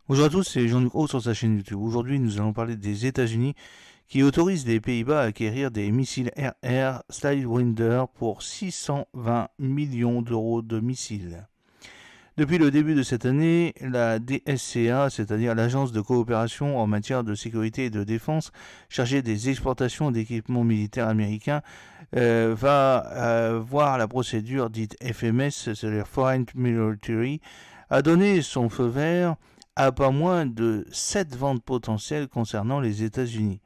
Bonjour à tous, c'est Jean-Luc Roux sur sa chaîne YouTube. Aujourd'hui, nous allons parler des États-Unis qui autorisent les Pays-Bas à acquérir des missiles RR Sidewinder pour 620 millions d'euros de missiles. Depuis le début de cette année, la DSCA, c'est-à-dire l'Agence de coopération en matière de sécurité et de défense chargée des exportations d'équipements militaires américains, va voir la procédure dite FMS, c'est-à-dire Foreign Military, a donné son feu vert à pas moins de 7 ventes potentielles concernant les États-Unis.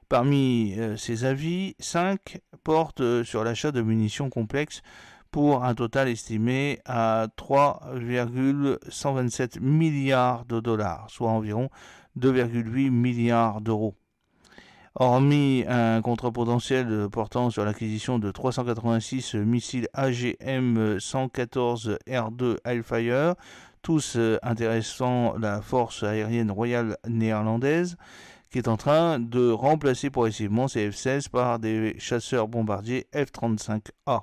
Parmi ces avis, 5 portent sur l'achat de munitions complexes pour un total estimé à 3,127 milliards de dollars, soit environ 2,8 milliards d'euros. Hormis un contrat potentiel portant sur l'acquisition de 386 missiles AGM-114 R2 Hellfire, tous intéressant la force aérienne royale néerlandaise, qui est en train de remplacer progressivement ces F-16 par des chasseurs bombardiers F-35A.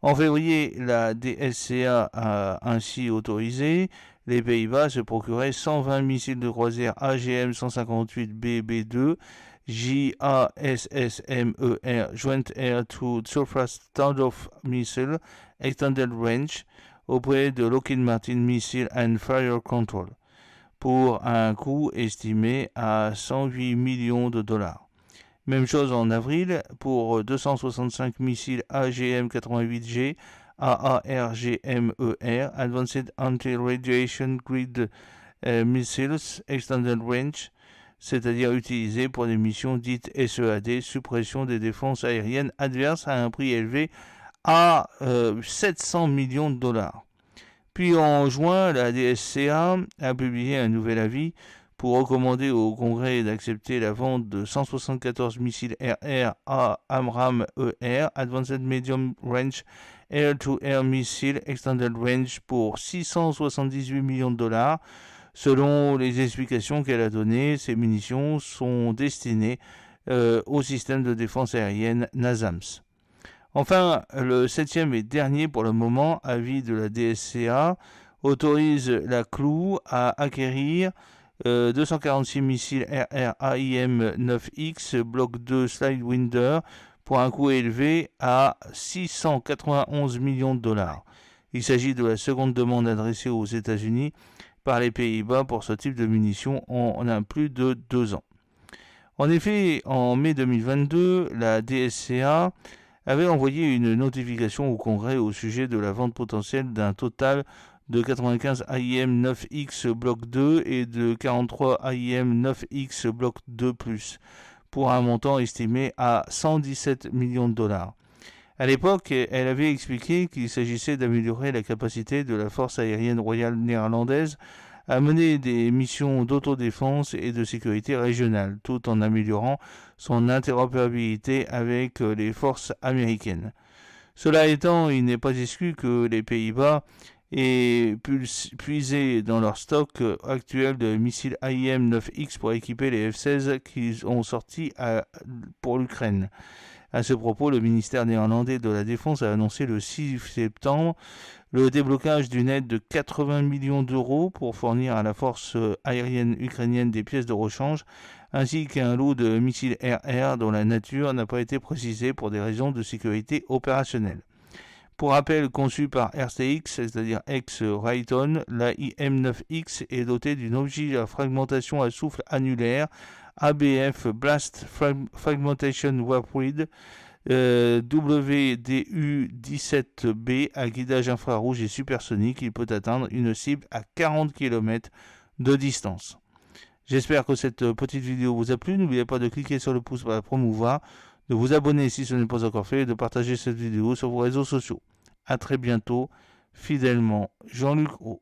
En février, la DSCA a ainsi autorisé les Pays-Bas à se procurer 120 missiles de croisière AGM-158B-B2 JASSMER Joint Air to Surface Standoff Missile Extended Range auprès de Lockheed Martin Missile and Fire Control pour un coût estimé à 108 millions de dollars. Même chose en avril pour 265 missiles AGM-88G AARGMER Advanced Anti-Radiation Grid Missiles Extended Range, c'est-à-dire utilisés pour des missions dites SEAD, suppression des défenses aériennes adverses à un prix élevé à 700 millions de dollars. Puis en juin, la DSCA a publié un nouvel avis pour recommander au Congrès d'accepter la vente de 174 missiles RR à AMRAAM ER, Advanced Medium Range Air-to-Air Missile Extended Range pour 678 millions de dollars. Selon les explications qu'elle a données, ces munitions sont destinées au système de défense aérienne NASAMS. Enfin, le septième et dernier pour le moment avis de la DSCA autorise la CLOU à acquérir 246 missiles RR-AIM-9X Block 2 Sidewinder pour un coût élevé à 691 millions de dollars. Il s'agit de la seconde demande adressée aux États-Unis par les Pays-Bas pour ce type de munitions en un plus de 2 ans. En effet, en mai 2022, la DSCA avait envoyé une notification au Congrès au sujet de la vente potentielle d'un total de 95 AIM-9X Block 2 et de 43 AIM-9X Block 2+, pour un montant estimé à 117 millions de dollars. À l'époque, elle avait expliqué qu'il s'agissait d'améliorer la capacité de la force aérienne royale néerlandaise à mener des missions d'autodéfense et de sécurité régionale, tout en améliorant son interopérabilité avec les forces américaines. Cela étant, il n'est pas exclu que les Pays-Bas aient puisé dans leur stock actuel de missiles AIM-9X pour équiper les F-16 qu'ils ont sortis pour l'Ukraine. À ce propos, le ministère néerlandais de la Défense a annoncé le 6 septembre le déblocage d'une aide de 80 millions d'euros pour fournir à la force aérienne ukrainienne des pièces de rechange, ainsi qu'un lot de missiles RR dont la nature n'a pas été précisée pour des raisons de sécurité opérationnelle. Pour rappel, conçu par RTX, c'est-à-dire ex-Raytheon, la IM-9X est dotée d'une ogive à fragmentation à souffle annulaire ABF Blast Fragmentation Warped WDU-17B à guidage infrarouge et supersonique. Il peut atteindre une cible à 40 km de distance. J'espère que cette petite vidéo vous a plu. N'oubliez pas de cliquer sur le pouce pour la promouvoir, de vous abonner si ce n'est pas encore fait et de partager cette vidéo sur vos réseaux sociaux. A très bientôt, fidèlement, Jean-Luc Roux.